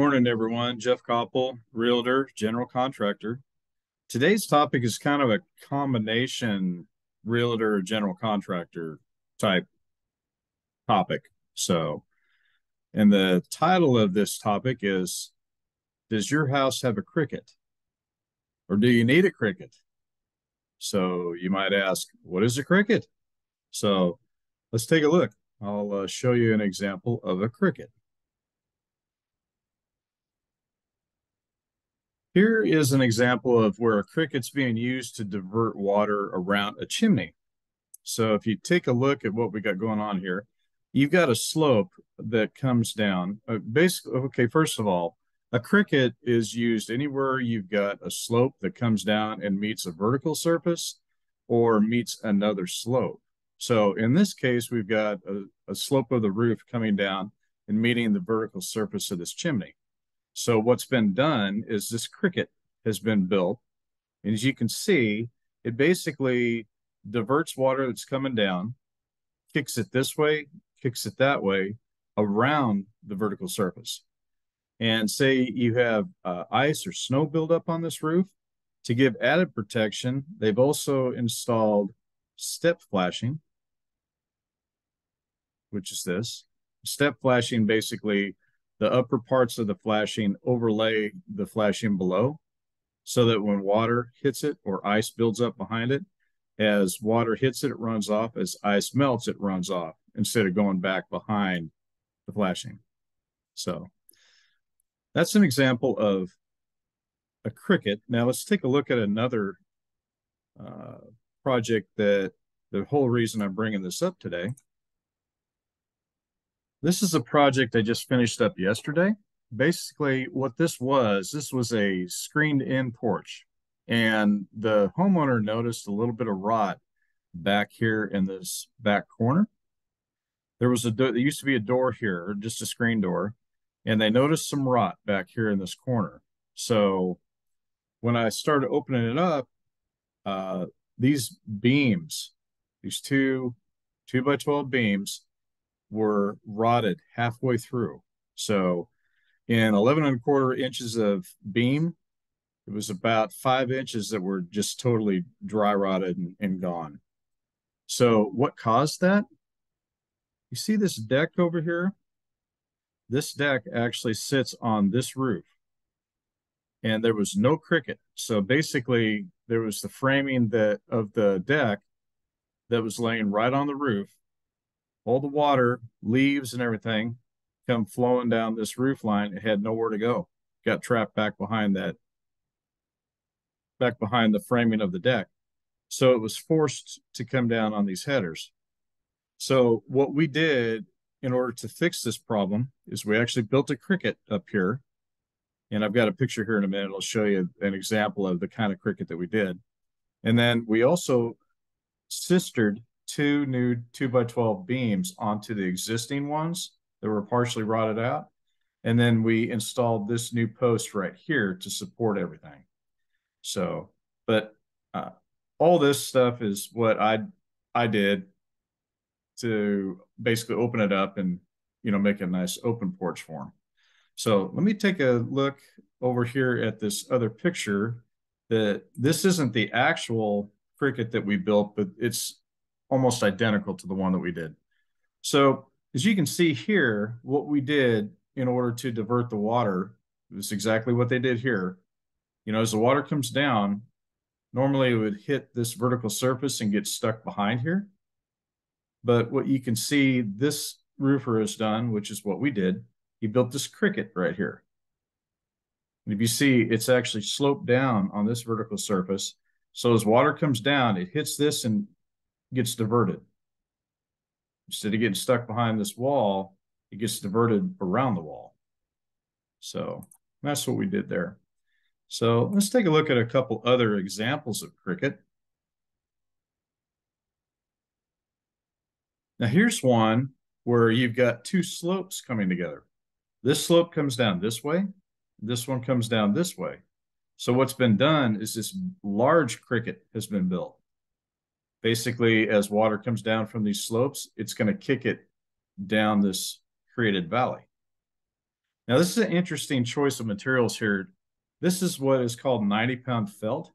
Morning, everyone. Jeff Koppel, Realtor, General Contractor. Today's topic is kind of a combination Realtor, General Contractor type topic. And the title of this topic is, does your house have a cricket? Or do you need a cricket? So you might ask, what is a cricket? So let's take a look. I'll show you an example of a cricket. Here is an example of where a cricket's being used to divert water around a chimney. So if you take a look at what we got going on here, you've got a slope that comes down. Basically, okay, first of all, a cricket is used anywhere you've got a slope that comes down and meets a vertical surface or meets another slope. So in this case, we've got a slope of the roof coming down and meeting the vertical surface of this chimney. So what's been done is this cricket has been built. And as you can see, it basically diverts water that's coming down, kicks it this way, kicks it that way around the vertical surface. And say you have ice or snow buildup on this roof, to give added protection, they've also installed step flashing, which is this. Step flashing, basically the upper parts of the flashing overlay the flashing below so that when water hits it or ice builds up behind it, as water hits it, it runs off. As ice melts, it runs off instead of going back behind the flashing. So that's an example of a cricket. Now let's take a look at another project that the whole reason I'm bringing this up today. This is a project I just finished up yesterday. Basically, what this was a screened-in porch. And the homeowner noticed a little bit of rot back here in this back corner. There used to be a door here, just a screen door, and they noticed some rot back here in this corner. So when I started opening it up, these beams, these two 2x12 beams, were rotted halfway through. So in 11¼ inches of beam, it was about 5 inches that were just totally dry rotted and gone. So what caused that? You see this deck over here? This deck actually sits on this roof. And there was no cricket. So basically, there was the framing of the deck that was laying right on the roof. All the water, leaves and everything come flowing down this roof line. It had nowhere to go. Got trapped back behind the framing of the deck. So it was forced to come down on these headers. So what we did in order to fix this problem is we actually built a cricket up here. And I've got a picture here in a minute. I'll show you an example of the kind of cricket that we did. And then we also sistered two new 2x12 beams onto the existing ones that were partially rotted out. And then we installed this new post right here to support everything. So, but all this stuff is what I did to basically open it up and, make a nice open porch for them. So let me take a look over here at this other picture. This isn't the actual cricket that we built, but it's almost identical to the one that we did. So as you can see here, what we did in order to divert the water is exactly what they did here. As the water comes down, normally it would hit this vertical surface and get stuck behind here. But what you can see this roofer has done, which is what we did, he built this cricket right here. And if you see, it's actually sloped down on this vertical surface. So as water comes down, it hits this and gets diverted. Instead of getting stuck behind this wall, it gets diverted around the wall. So that's what we did there. So let's take a look at a couple other examples of cricket. Now here's one where you've got two slopes coming together. This slope comes down this way. This one comes down this way. So what's been done is this large cricket has been built. Basically, as water comes down from these slopes, it's going to kick it down this created valley. Now, this is an interesting choice of materials here. This is what is called 90-pound felt.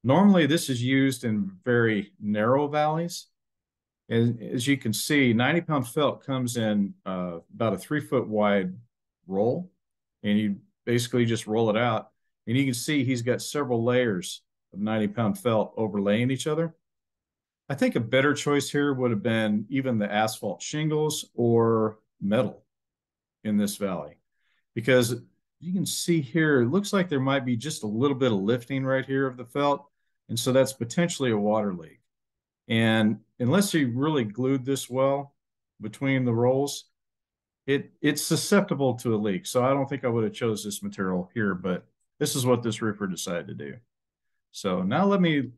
Normally, this is used in very narrow valleys. And as you can see, 90-pound felt comes in about a 3-foot wide roll, and you basically just roll it out. And you can see he's got several layers of 90-pound felt overlaying each other. I think a better choice here would have been even the asphalt shingles or metal in this valley, because you can see here, it looks like there might be just a little bit of lifting right here of the felt. And so that's potentially a water leak. And unless you really glued this well between the rolls, it's susceptible to a leak. So I don't think I would have chose this material here, but this is what this roofer decided to do. So now let me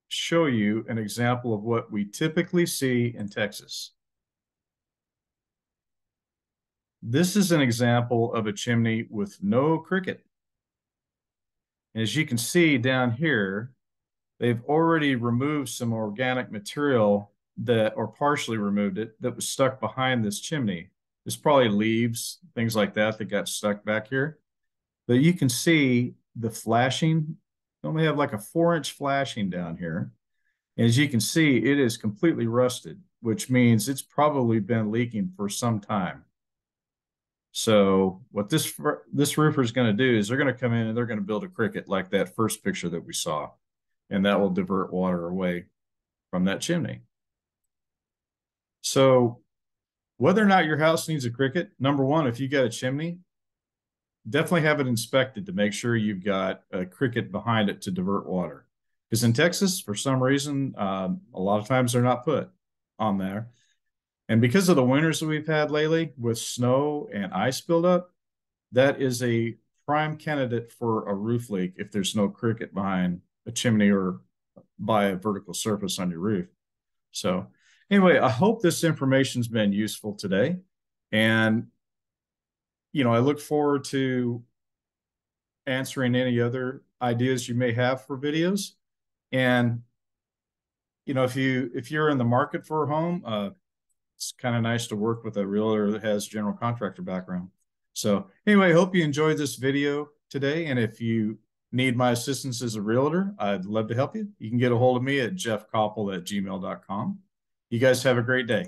show you an example of what we typically see in Texas. This is an example of a chimney with no cricket. As you can see down here, they've already removed some organic material that, or partially removed it, that was stuck behind this chimney. There's probably leaves, things like that that got stuck back here. But you can see the flashing. They only have like a 4-inch flashing down here. And as you can see, it is completely rusted, which means it's probably been leaking for some time. So what this roofer is going to do is they're going to come in and they're going to build a cricket like that first picture that we saw, and that will divert water away from that chimney. So whether or not your house needs a cricket, number one, if you got a chimney, definitely have it inspected to make sure you've got a cricket behind it to divert water. Because in Texas, for some reason, a lot of times they're not put on there. And because of the winters that we've had lately with snow and ice buildup, that is a prime candidate for a roof leak if there's no cricket behind a chimney or by a vertical surface on your roof. So anyway, I hope this information's been useful today. And, I look forward to answering any other ideas you may have for videos. And, if you're in the market for a home, it's kind of nice to work with a realtor that has general contractor background. So anyway, I hope you enjoyed this video today. And if you need my assistance as a realtor, I'd love to help you. You can get a hold of me at jeffkoppel@gmail.com. You guys have a great day.